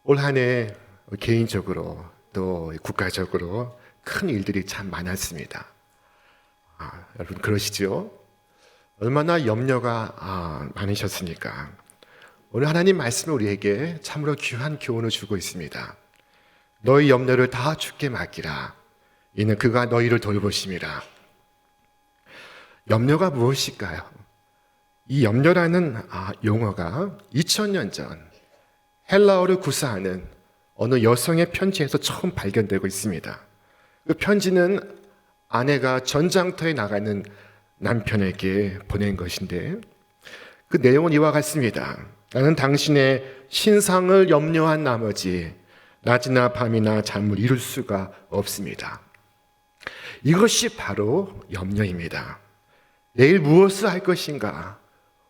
올 한 해 개인적으로 또 국가적으로 큰 일들이 참 많았습니다. 여러분 그러시죠? 얼마나 염려가 많으셨습니까? 오늘 하나님 말씀은 우리에게 참으로 귀한 교훈을 주고 있습니다. 너희 염려를 다 주께 맡기라. 이는 그가 너희를 돌보심이라. 염려가 무엇일까요? 이 염려라는 용어가 2000년 전 헬라어를 구사하는 어느 여성의 편지에서 처음 발견되고 있습니다. 그 편지는 아내가 전장터에 나가는 남편에게 보낸 것인데 그 내용은 이와 같습니다. 나는 당신의 신상을 염려한 나머지 낮이나 밤이나 잠을 이룰 수가 없습니다. 이것이 바로 염려입니다. 내일 무엇을 할 것인가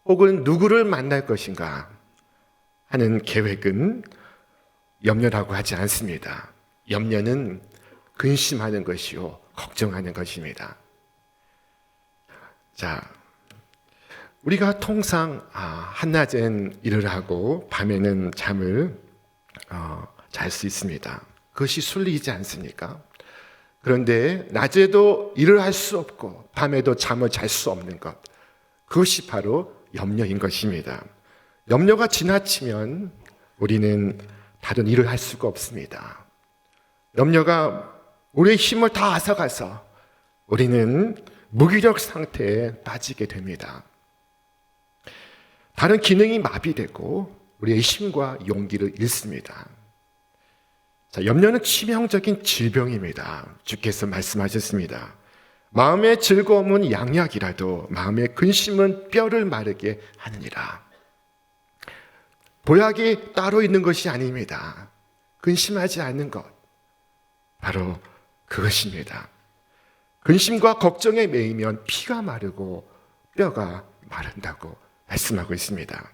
혹은 누구를 만날 것인가 하는 계획은 염려라고 하지 않습니다. 염려는 근심하는 것이요 걱정하는 것입니다. 자, 우리가 통상 한낮엔 일을 하고 밤에는 잠을 잘 수 있습니다. 그것이 순리이지 않습니까? 그런데 낮에도 일을 할 수 없고 밤에도 잠을 잘 수 없는 것, 그것이 바로 염려인 것입니다. 염려가 지나치면 우리는 다른 일을 할 수가 없습니다. 염려가 우리의 힘을 다 앗아가서 우리는 무기력 상태에 빠지게 됩니다. 다른 기능이 마비되고 우리의 힘과 용기를 잃습니다. 자, 염려는 치명적인 질병입니다. 주께서 말씀하셨습니다. 마음의 즐거움은 양약이라도 마음의 근심은 뼈를 마르게 하느니라. 보약이 따로 있는 것이 아닙니다. 근심하지 않는 것, 바로 그것입니다. 근심과 걱정에 매이면 피가 마르고 뼈가 마른다고 말씀하고 있습니다.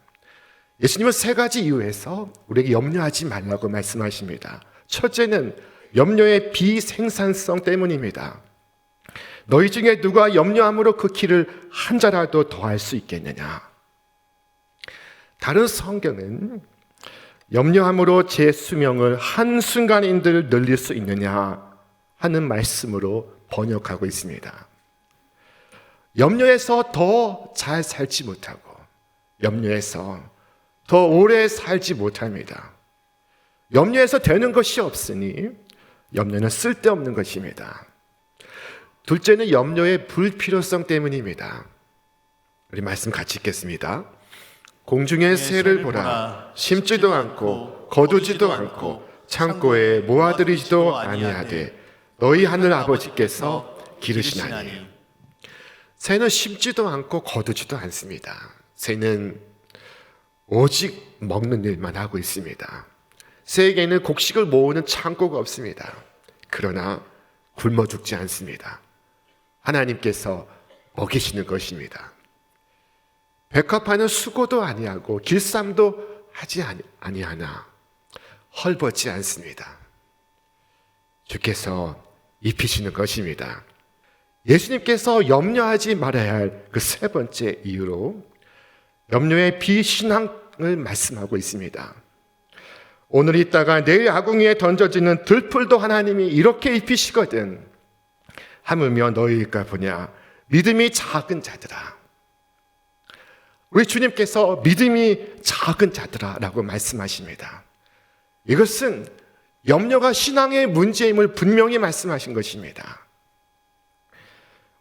예수님은 세 가지 이유에서 우리에게 염려하지 말라고 말씀하십니다. 첫째는 염려의 비생산성 때문입니다. 너희 중에 누가 염려함으로 그 키를 한 자라도 더할 수 있겠느냐? 다른 성경은 염려함으로 제 수명을 한순간인들 늘릴 수 있느냐 하는 말씀으로 번역하고 있습니다. 염려해서 더 잘 살지 못하고 염려해서 더 오래 살지 못합니다. 염려해서 되는 것이 없으니 염려는 쓸데없는 것입니다. 둘째는 염려의 불필요성 때문입니다. 우리 말씀 같이 읽겠습니다. 공중의 새를 보라. 심지도 않고 거두지도 않고 창고에 모아들이지도 아니하되 너희 하늘 아버지께서 기르시나니. 새는 심지도 않고 거두지도 않습니다. 새는 오직 먹는 일만 하고 있습니다. 새에게는 곡식을 모으는 창고가 없습니다. 그러나 굶어 죽지 않습니다. 하나님께서 먹이시는 것입니다. 백합화는 수고도 아니하고 길쌈도 하지 아니하나 헐벗지 않습니다. 주께서 입히시는 것입니다. 예수님께서 염려하지 말아야 할 그 세 번째 이유로 염려의 비신앙을 말씀하고 있습니다. 오늘 있다가 내일 아궁이에 던져지는 들풀도 하나님이 이렇게 입히시거든 하물며 너희일까 보냐 믿음이 작은 자들아. 우리 주님께서 믿음이 작은 자들아라고 말씀하십니다. 이것은 염려가 신앙의 문제임을 분명히 말씀하신 것입니다.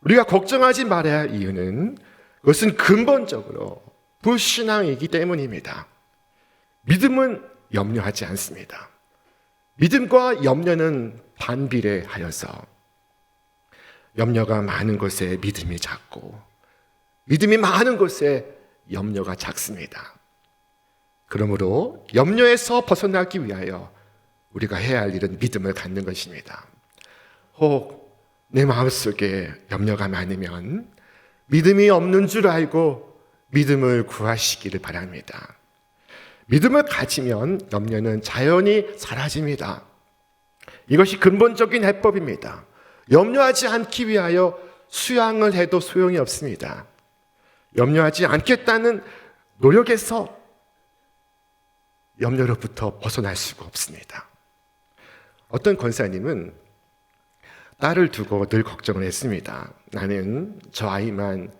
우리가 걱정하지 말아야 할 이유는 그것은 근본적으로 불신앙이기 때문입니다. 믿음은 염려하지 않습니다. 믿음과 염려는 반비례하여서 염려가 많은 곳에 믿음이 작고 믿음이 많은 곳에 염려가 작습니다. 그러므로 염려에서 벗어나기 위하여 우리가 해야 할 일은 믿음을 갖는 것입니다. 혹 내 마음속에 염려가 많으면 믿음이 없는 줄 알고 믿음을 구하시기를 바랍니다. 믿음을 가지면 염려는 자연히 사라집니다. 이것이 근본적인 해법입니다. 염려하지 않기 위하여 수양을 해도 소용이 없습니다. 염려하지 않겠다는 노력에서 염려로부터 벗어날 수가 없습니다. 어떤 권사님은 딸을 두고 늘 걱정을 했습니다. 나는 저 아이만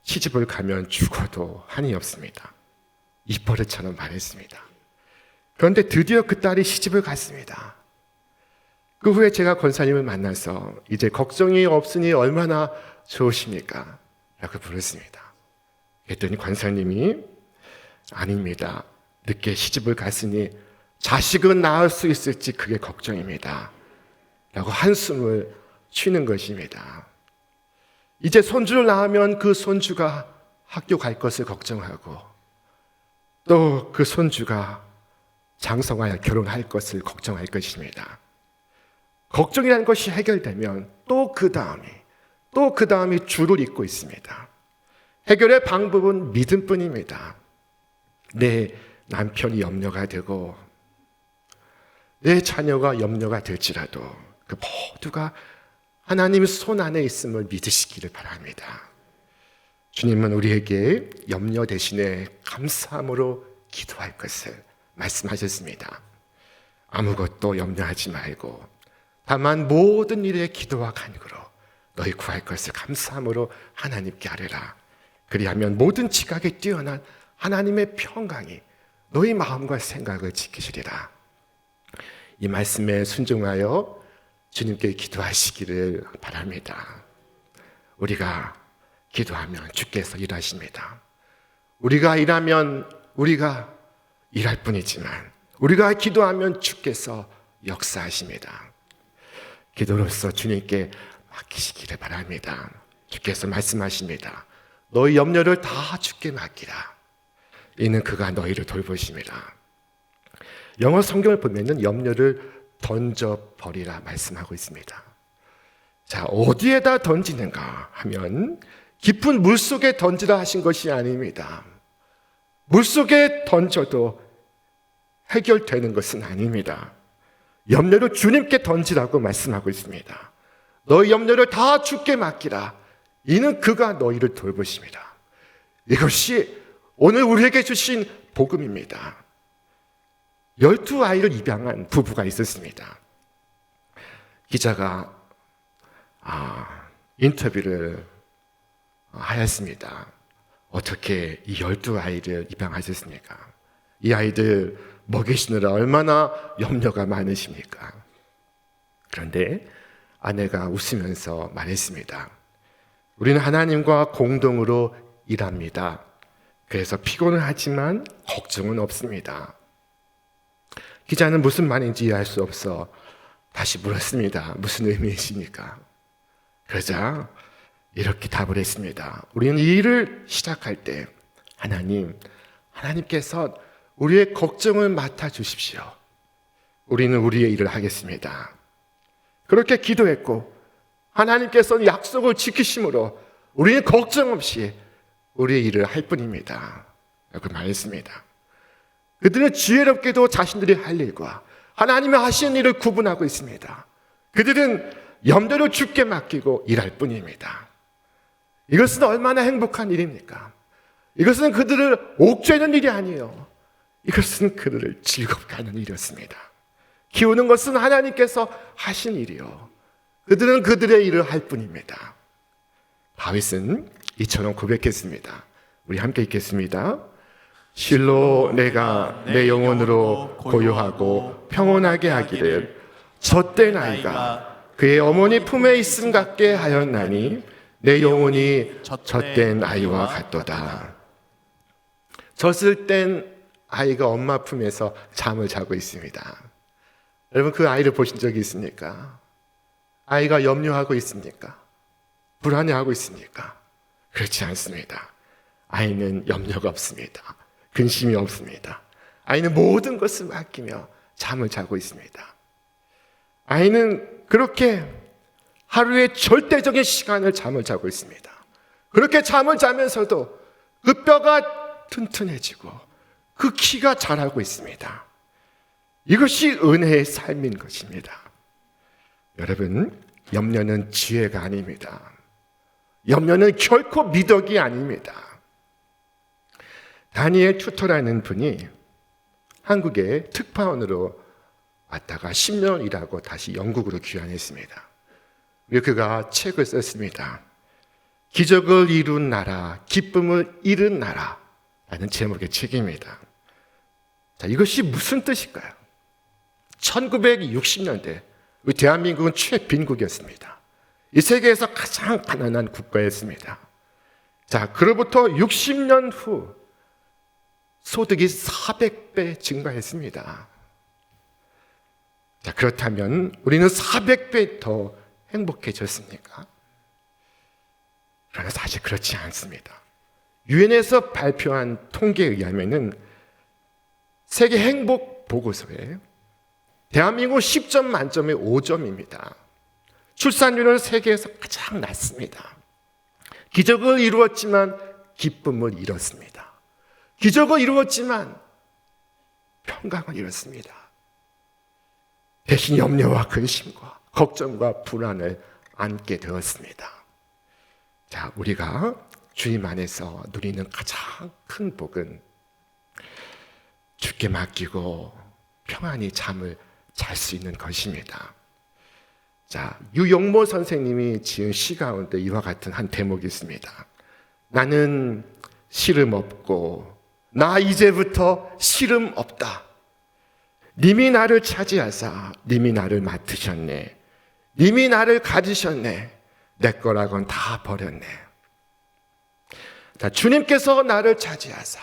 시집을 가면 죽어도 한이 없습니다. 입버릇처럼 말했습니다. 그런데 드디어 그 딸이 시집을 갔습니다. 그 후에 제가 권사님을 만나서 이제 걱정이 없으니 얼마나 좋으십니까? 라고 물었습니다. 그랬더니 권사님이 아닙니다. 늦게 시집을 갔으니 자식은 낳을 수 있을지 그게 걱정입니다. 라고 한숨을 쉬는 것입니다. 이제 손주를 낳으면 그 손주가 학교 갈 것을 걱정하고 또 그 손주가 장성하여 결혼할 것을 걱정할 것입니다. 걱정이라는 것이 해결되면 또 그 다음이 줄을 잇고 있습니다. 해결의 방법은 믿음뿐입니다. 내 남편이 염려가 되고 내 자녀가 염려가 될지라도 그 모두가 하나님 손 안에 있음을 믿으시기를 바랍니다. 주님은 우리에게 염려 대신에 감사함으로 기도할 것을 말씀하셨습니다. 아무것도 염려하지 말고 다만 모든 일에 기도와 간구로 너희 구할 것을 감사함으로 하나님께 아뢰라. 그리하면 모든 지각에 뛰어난 하나님의 평강이 너희 마음과 생각을 지키시리라. 이 말씀에 순종하여 주님께 기도하시기를 바랍니다. 우리가 기도하면 주께서 일하십니다. 우리가 일하면 우리가 일할 뿐이지만 우리가 기도하면 주께서 역사하십니다. 기도로서 주님께 맡기시기를 바랍니다. 주께서 말씀하십니다. 너희 염려를 다 주께 맡기라. 이는 그가 너희를 돌보십니다. 영어 성경을 보면은 염려를 던져버리라 말씀하고 있습니다. 자, 어디에다 던지는가 하면 깊은 물속에 던지라 하신 것이 아닙니다. 물속에 던져도 해결되는 것은 아닙니다. 염려를 주님께 던지라고 말씀하고 있습니다. 너희 염려를 다 주께 맡기라. 이는 그가 너희를 돌보십니다. 이것이 오늘 우리에게 주신 복음입니다. 12아이를 입양한 부부가 있었습니다. 기자가 인터뷰를 하였습니다. 어떻게 이 12아이를 입양하셨습니까? 이 아이들 먹이시느라 얼마나 염려가 많으십니까? 그런데 아내가 웃으면서 말했습니다. 우리는 하나님과 공동으로 일합니다. 그래서 피곤은 하지만 걱정은 없습니다. 기자는 무슨 말인지 이해할 수 없어 다시 물었습니다. 무슨 의미이십니까? 그러자 이렇게 답을 했습니다. 우리는 이 일을 시작할 때 하나님께서 우리의 걱정을 맡아주십시오. 우리는 우리의 일을 하겠습니다. 그렇게 기도했고 하나님께서는 약속을 지키심으로 우리는 걱정 없이 우리의 일을 할 뿐입니다. 라고 말했습니다. 그들은 지혜롭게도 자신들이 할 일과 하나님이 하시는 일을 구분하고 있습니다. 그들은 염려를 주께 맡기고 일할 뿐입니다. 이것은 얼마나 행복한 일입니까? 이것은 그들을 옥죄는 일이 아니에요. 이것은 그들을 즐겁게 하는 일이었습니다. 키우는 것은 하나님께서 하신 일이요. 그들은 그들의 일을 할 뿐입니다. 다윗은 이처럼 고백했습니다. 우리 함께 읽겠습니다. 실로 내가 내 영혼으로 고요하고 평온하게 하기를 젖된 아이가 그의 어머니 품에 있음 같게 하였나니 내 영혼이 젖된 아이와 같도다. 젖을 땐 아이가 엄마 품에서 잠을 자고 있습니다. 여러분 그 아이를 보신 적이 있습니까? 아이가 염려하고 있습니까? 불안해하고 있습니까? 그렇지 않습니다. 아이는 염려가 없습니다. 근심이 없습니다. 아이는 모든 것을 맡기며 잠을 자고 있습니다. 아이는 그렇게 하루에 절대적인 시간을 잠을 자고 있습니다. 그렇게 잠을 자면서도 그 뼈가 튼튼해지고 그 키가 자라고 있습니다. 이것이 은혜의 삶인 것입니다. 여러분, 염려는 지혜가 아닙니다. 염려는 결코 미덕이 아닙니다. 다니엘 튜터라는 분이 한국에 특파원으로 왔다가 10년 일하고 다시 영국으로 귀환했습니다. 그리고 그가 책을 썼습니다. 기적을 이룬 나라, 기쁨을 잃은 나라라는 제목의 책입니다. 자, 이것이 무슨 뜻일까요? 1960년대 대한민국은 최빈국이었습니다. 이 세계에서 가장 가난한 국가였습니다. 자, 그로부터 60년 후 소득이 400배 증가했습니다. 자, 그렇다면 우리는 400배 더 행복해졌습니까? 그러나 사실 그렇지 않습니다. 유엔에서 발표한 통계에 의하면은 세계 행복 보고서에 대한민국 10점 만점에 5점입니다. 출산율은 세계에서 가장 낮습니다. 기적을 이루었지만 기쁨을 잃었습니다. 기적을 이루었지만 평강을 잃었습니다. 대신 염려와 근심과 걱정과 불안을 안게 되었습니다. 자, 우리가 주님 안에서 누리는 가장 큰 복은 주께 맡기고 평안히 잠을 잘 수 있는 것입니다. 자, 유영모 선생님이 지은 시 가운데 이와 같은 한 대목이 있습니다. 나는 시름 없고 나 이제부터 시름 없다. 님이 나를 차지하사 님이 나를 맡으셨네. 님이 나를 가지셨네. 내 거라곤 다 버렸네. 자, 주님께서 나를 차지하사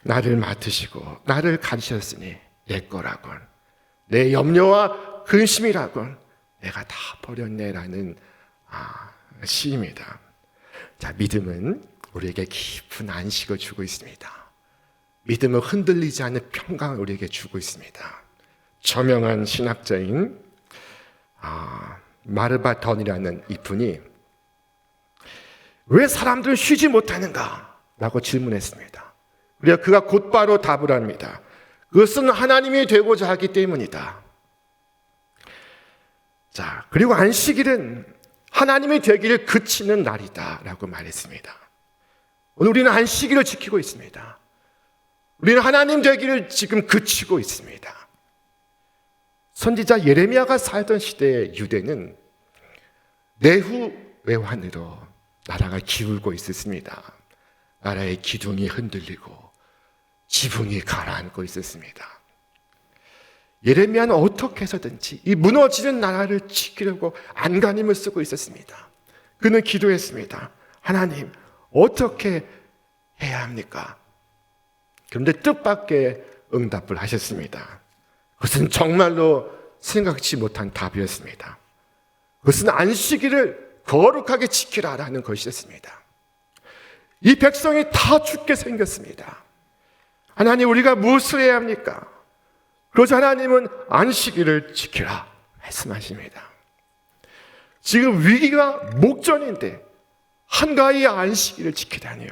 나를 맡으시고 나를 가지셨으니 내 거라곤, 내 염려와 근심이라곤 내가 다 버렸네라는 시입니다. 자, 믿음은 우리에게 깊은 안식을 주고 있습니다. 믿음은 흔들리지 않는 평강을 우리에게 주고 있습니다. 저명한 신학자인 마르바 던이라는 이분이 왜 사람들은 쉬지 못하는가? 라고 질문했습니다. 그래서 그가 곧바로 답을 합니다. 그것은 하나님이 되고자 하기 때문이다. 자, 그리고 안식일은 하나님이 되기를 그치는 날이다 라고 말했습니다. 오늘 우리는 안식일을 지키고 있습니다. 우리는 하나님 되기를 지금 그치고 있습니다. 선지자 예레미야가 살던 시대의 유대는 내후 외환으로 나라가 기울고 있었습니다. 나라의 기둥이 흔들리고 지붕이 가라앉고 있었습니다. 예레미야는 어떻게 해서든지 이 무너지는 나라를 지키려고 안간힘을 쓰고 있었습니다. 그는 기도했습니다. 하나님, 어떻게 해야 합니까? 그런데 뜻밖의 응답을 하셨습니다. 그것은 정말로 생각지 못한 답이었습니다. 그것은 안식일을 거룩하게 지키라라는 것이었습니다. 이 백성이 다 죽게 생겼습니다. 하나님, 우리가 무엇을 해야 합니까? 그러자 하나님은 안식일을 지키라 말씀하십니다. 지금 위기가 목전인데 한가히 안식일을 지키다니요.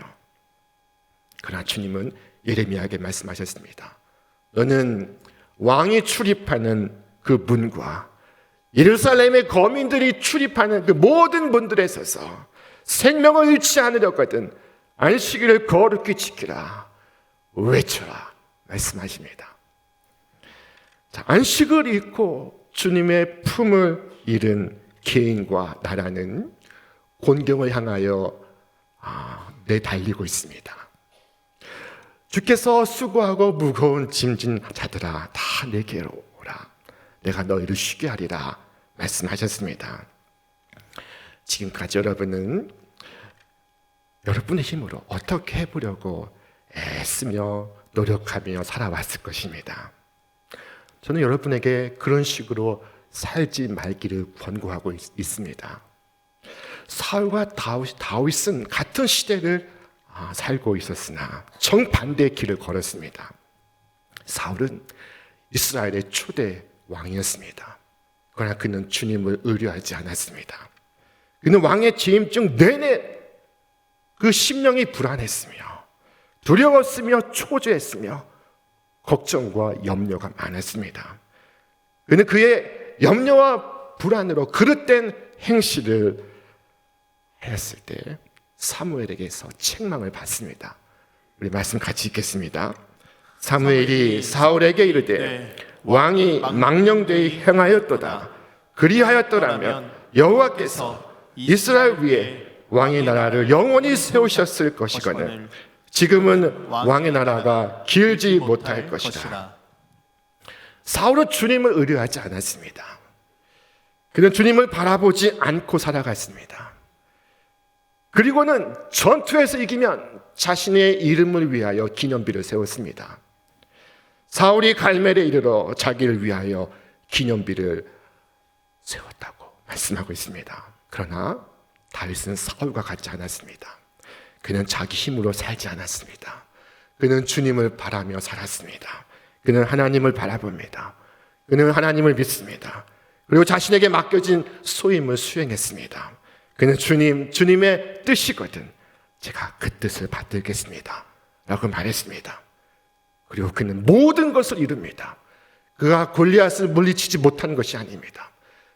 그러나 주님은 예레미야에게 말씀하셨습니다. 너는 왕이 출입하는 그 문과 예루살렘의 거민들이 출입하는 그 모든 문들에 서서 생명을 잃지 않으려거든 안식일을 거룩히 지키라 외쳐라 말씀하십니다. 자, 안식을 잃고 주님의 품을 잃은 개인과 나라는 곤경을 향하여 내달리고 있습니다. 주께서 수고하고 무거운 짐진 자들아 다 내게로 오라. 내가 너희를 쉬게 하리라 말씀하셨습니다. 지금까지 여러분은 여러분의 힘으로 어떻게 해보려고 애쓰며 노력하며 살아왔을 것입니다. 저는 여러분에게 그런 식으로 살지 말기를 권고하고 있습니다. 사울과 다윗은 같은 시대를 살고 있었으나 정반대의 길을 걸었습니다. 사울은 이스라엘의 초대 왕이었습니다. 그러나 그는 주님을 의뢰하지 않았습니다. 그는 왕의 재임중 내내 그 심령이 불안했으며 두려웠으며 초조했으며 걱정과 염려가 많았습니다. 그는 그의 염려와 불안으로 그릇된 행실을 했을 때 사무엘에게서 책망을 받습니다. 우리 말씀 같이 읽겠습니다. 사무엘이 사울에게 이르되 왕이 망령되이 행하였도다. 그리하였더라면 여호와께서 이스라엘 위에 왕의 나라를 영원히 세우셨을 것이거늘 지금은 왕의 나라가 길지 못할 것이다. 사울은 주님을 의뢰하지 않았습니다. 그는 주님을 바라보지 않고 살아갔습니다. 그리고는 전투에서 이기면 자신의 이름을 위하여 기념비를 세웠습니다. 사울이 갈멜에 이르러 자기를 위하여 기념비를 세웠다고 말씀하고 있습니다. 그러나 다윗은 사울과 같지 않았습니다. 그는 자기 힘으로 살지 않았습니다. 그는 주님을 바라며 살았습니다. 그는 하나님을 바라봅니다. 그는 하나님을 믿습니다. 그리고 자신에게 맡겨진 소임을 수행했습니다. 그는 주님의 뜻이거든 제가 그 뜻을 받들겠습니다 라고 말했습니다. 그리고 그는 모든 것을 이룹니다. 그가 골리앗을 물리치지 못한 것이 아닙니다.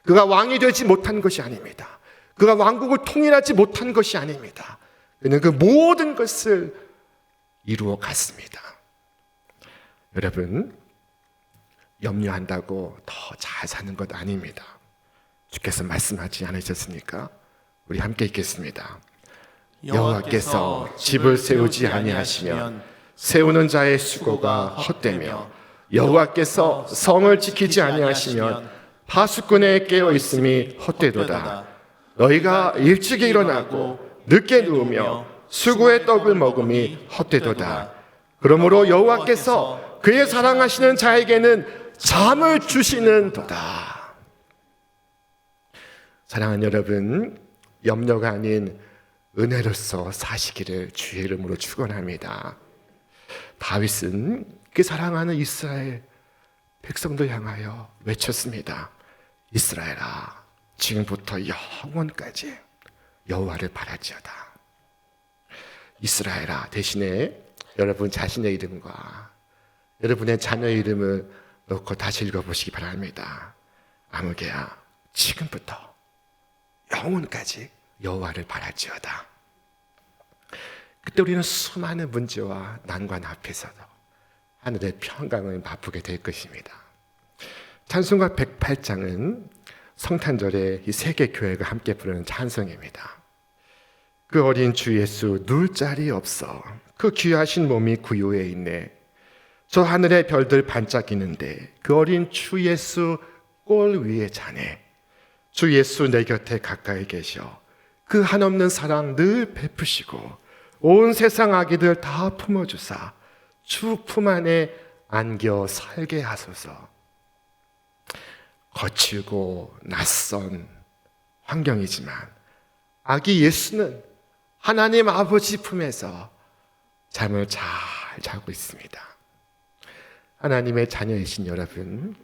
그가 왕이 되지 못한 것이 아닙니다. 그가 왕국을 통일하지 못한 것이 아닙니다. 그는 그 모든 것을 이루어 갔습니다. 여러분, 염려한다고 더 잘 사는 것 아닙니다. 주께서 말씀하지 않으셨습니까? 우리 함께 읽겠습니다. 여호와께서 집을 세우지 아니하시면 세우는 자의 수고가 헛되며 여호와께서 성을 지키지 아니하시면 파수꾼의 깨어 있음이 헛되도다. 너희가 일찍 일어나고 늦게 누우며 수고의 떡을 먹음이 헛되도다. 그러므로 여호와께서 그의 사랑하시는 자에게는 잠을 주시는도다. 사랑하는 여러분, 염려가 아닌 은혜로서 사시기를 주의 이름으로 축원합니다. 다윗은 그 사랑하는 이스라엘 백성들 향하여 외쳤습니다. 이스라엘아, 지금부터 영원까지 여호와를 바랄지어다. 이스라엘아 대신에 여러분 자신의 이름과 여러분의 자녀의 이름을 놓고 다시 읽어보시기 바랍니다. 아무개야, 지금부터 영원까지 여호와를 바랄지어다. 그때 우리는 수많은 문제와 난관 앞에서도 하늘의 평강을 맛보게 될 것입니다. 찬송가 108장은 성탄절에 이 세계 교회가 함께 부르는 찬송입니다. 그 어린 주 예수 누울 자리 없어 그 귀하신 몸이 구유에 있네. 저 하늘의 별들 반짝이는데 그 어린 주 예수 꼴 위에 자네. 주 예수 내 곁에 가까이 계셔 그 한없는 사랑 늘 베푸시고 온 세상 아기들 다 품어주사 주 품 안에 안겨 살게 하소서. 거칠고 낯선 환경이지만 아기 예수는 하나님 아버지 품에서 잠을 잘 자고 있습니다. 하나님의 자녀이신 여러분,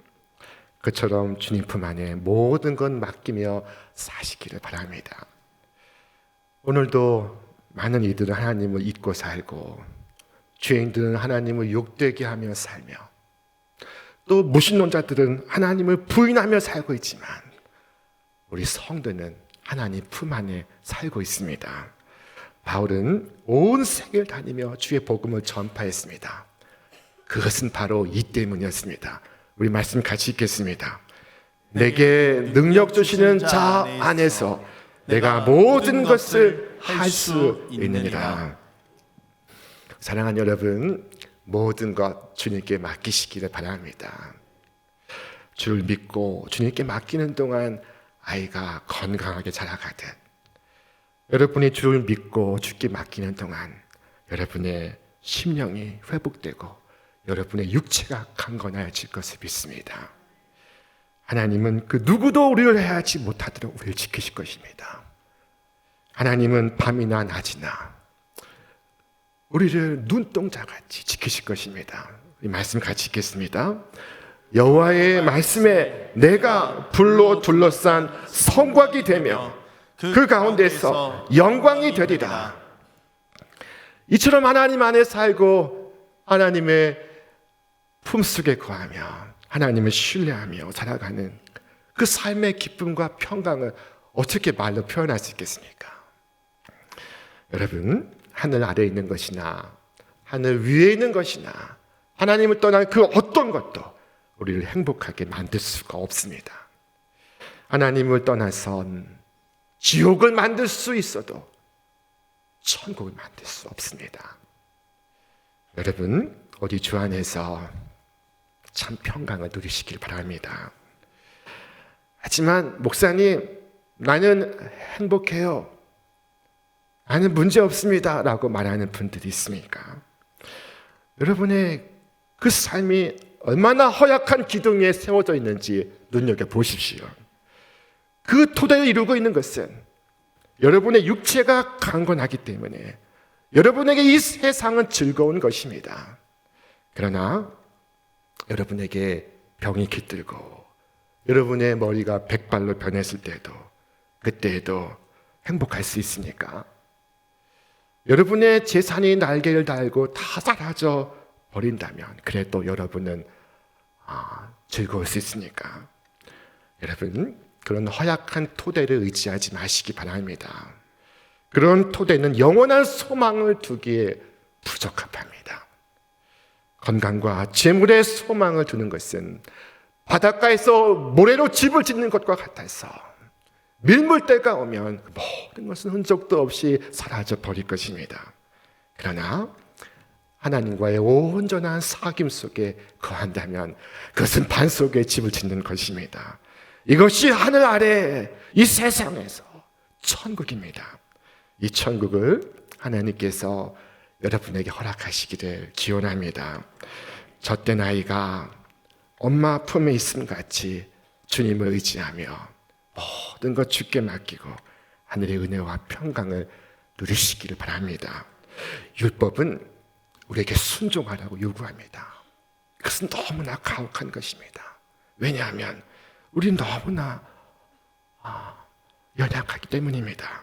그처럼 주님 품 안에 모든 것 맡기며 사시기를 바랍니다. 오늘도 많은 이들은 하나님을 잊고 살고 죄인들은 하나님을 욕되게 하며 살며 또 무신론자들은 하나님을 부인하며 살고 있지만 우리 성도는 하나님 품 안에 살고 있습니다. 바울은 온 세계를 다니며 주의 복음을 전파했습니다. 그것은 바로 이 때문이었습니다. 우리 말씀 같이 읽겠습니다. 내게 능력 주시는 자 안에서 내가 모든 것을 할 수 있느니라. 사랑하는 여러분, 모든 것 주님께 맡기시기를 바랍니다. 주를 믿고 주님께 맡기는 동안 아이가 건강하게 자라가듯 여러분이 주를 믿고 주께 맡기는 동안 여러분의 심령이 회복되고 여러분의 육체가 강건해질 것을 믿습니다. 하나님은 그 누구도 우리를 해하지 못하도록 우리를 지키실 것입니다. 하나님은 밤이나 낮이나 우리를 눈동자같이 지키실 것입니다. 이 말씀 같이 읽겠습니다. 여호와의 말씀에 내가 불로 둘러싼 성곽이 되며 그 가운데서 영광이 되리라. 이처럼 하나님 안에 살고 하나님의 품속에 거하며 하나님을 신뢰하며 살아가는 그 삶의 기쁨과 평강을 어떻게 말로 표현할 수 있겠습니까? 여러분, 하늘 아래에 있는 것이나 하늘 위에 있는 것이나 하나님을 떠난 그 어떤 것도 우리를 행복하게 만들 수가 없습니다. 하나님을 떠나선 지옥을 만들 수 있어도 천국을 만들 수 없습니다. 여러분, 우리 주 안에서 참 평강을 누리시길 바랍니다. 하지만 목사님, 나는 행복해요, 나는 문제 없습니다 라고 말하는 분들이 있습니까? 여러분의 그 삶이 얼마나 허약한 기둥 위에 세워져 있는지 눈여겨보십시오. 그 토대를 이루고 있는 것은 여러분의 육체가 강건하기 때문에 여러분에게 이 세상은 즐거운 것입니다. 그러나 여러분에게 병이 깃들고 여러분의 머리가 백발로 변했을 때도, 그때에도 행복할 수 있습니까? 여러분의 재산이 날개를 달고 다 사라져 버린다면 그래도 여러분은 즐거울 수 있습니까? 여러분, 그런 허약한 토대를 의지하지 마시기 바랍니다. 그런 토대는 영원한 소망을 두기에 부적합합니다. 건강과 재물의 소망을 두는 것은 바닷가에서 모래로 집을 짓는 것과 같아서 밀물때가 오면 모든 것은 흔적도 없이 사라져 버릴 것입니다. 그러나 하나님과의 온전한 사귐 속에 거한다면 그것은 반 속에 집을 짓는 것입니다. 이것이 하늘 아래 이 세상에서 천국입니다. 이 천국을 하나님께서 여러분에게 허락하시기를 기원합니다. 젖된 아이가 엄마 품에 있음 같이 주님을 의지하며 모든 것 주께 맡기고 하늘의 은혜와 평강을 누리시기를 바랍니다. 율법은 우리에게 순종하라고 요구합니다. 그것은 너무나 가혹한 것입니다. 왜냐하면 우리는 너무나 연약하기 때문입니다.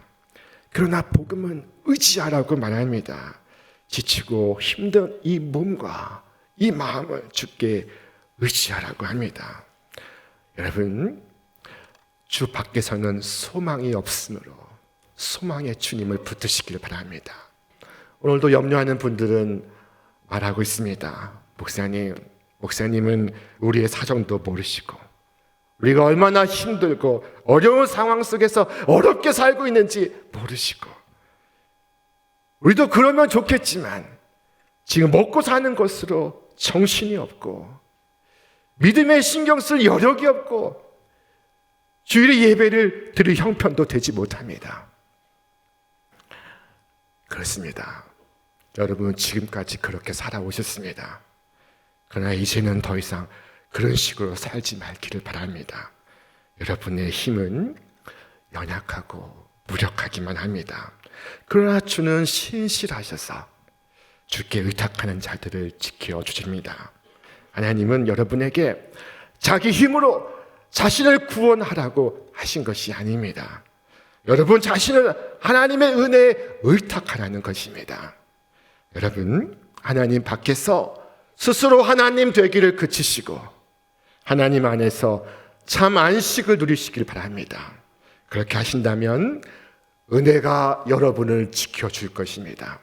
그러나 복음은 의지하라고 말합니다. 지치고 힘든 이 몸과 이 마음을 주께 의지하라고 합니다. 여러분, 주 밖에서는 소망이 없으므로 소망의 주님을 붙드시기를 바랍니다. 오늘도 염려하는 분들은 말하고 있습니다. 목사님은 우리의 사정도 모르시고 우리가 얼마나 힘들고 어려운 상황 속에서 어렵게 살고 있는지 모르시고, 우리도 그러면 좋겠지만 지금 먹고 사는 것으로 정신이 없고 믿음에 신경 쓸 여력이 없고 주일의 예배를 드릴 형편도 되지 못합니다. 그렇습니다. 여러분, 지금까지 그렇게 살아오셨습니다. 그러나 이제는 더 이상 그런 식으로 살지 말기를 바랍니다. 여러분의 힘은 연약하고 무력하기만 합니다. 그러나 주는 신실하셔서 주께 의탁하는 자들을 지켜주십니다. 하나님은 여러분에게 자기 힘으로 자신을 구원하라고 하신 것이 아닙니다. 여러분 자신을 하나님의 은혜에 의탁하라는 것입니다. 여러분, 하나님 밖에서 스스로 하나님 되기를 그치시고 하나님 안에서 참 안식을 누리시길 바랍니다. 그렇게 하신다면 은혜가 여러분을 지켜줄 것입니다.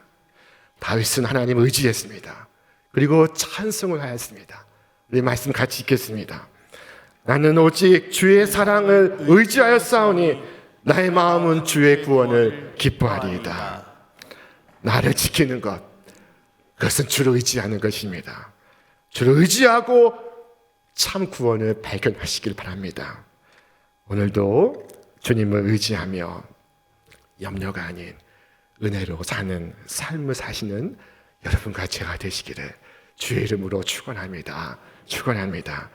다윗은 하나님을 의지했습니다. 그리고 찬송을 하였습니다. 우리 말씀 같이 읽겠습니다. 나는 오직 주의 사랑을 의지하였사오니 나의 마음은 주의 구원을 기뻐하리이다. 나를 지키는 것, 그것은 주를 의지하는 것입니다. 주를 의지하고 참 구원을 발견하시길 바랍니다. 오늘도 주님을 의지하며 염려가 아닌 은혜로 사는 삶을 사시는 여러분과 제가 되시기를 주의 이름으로 축원합니다. 축원합니다.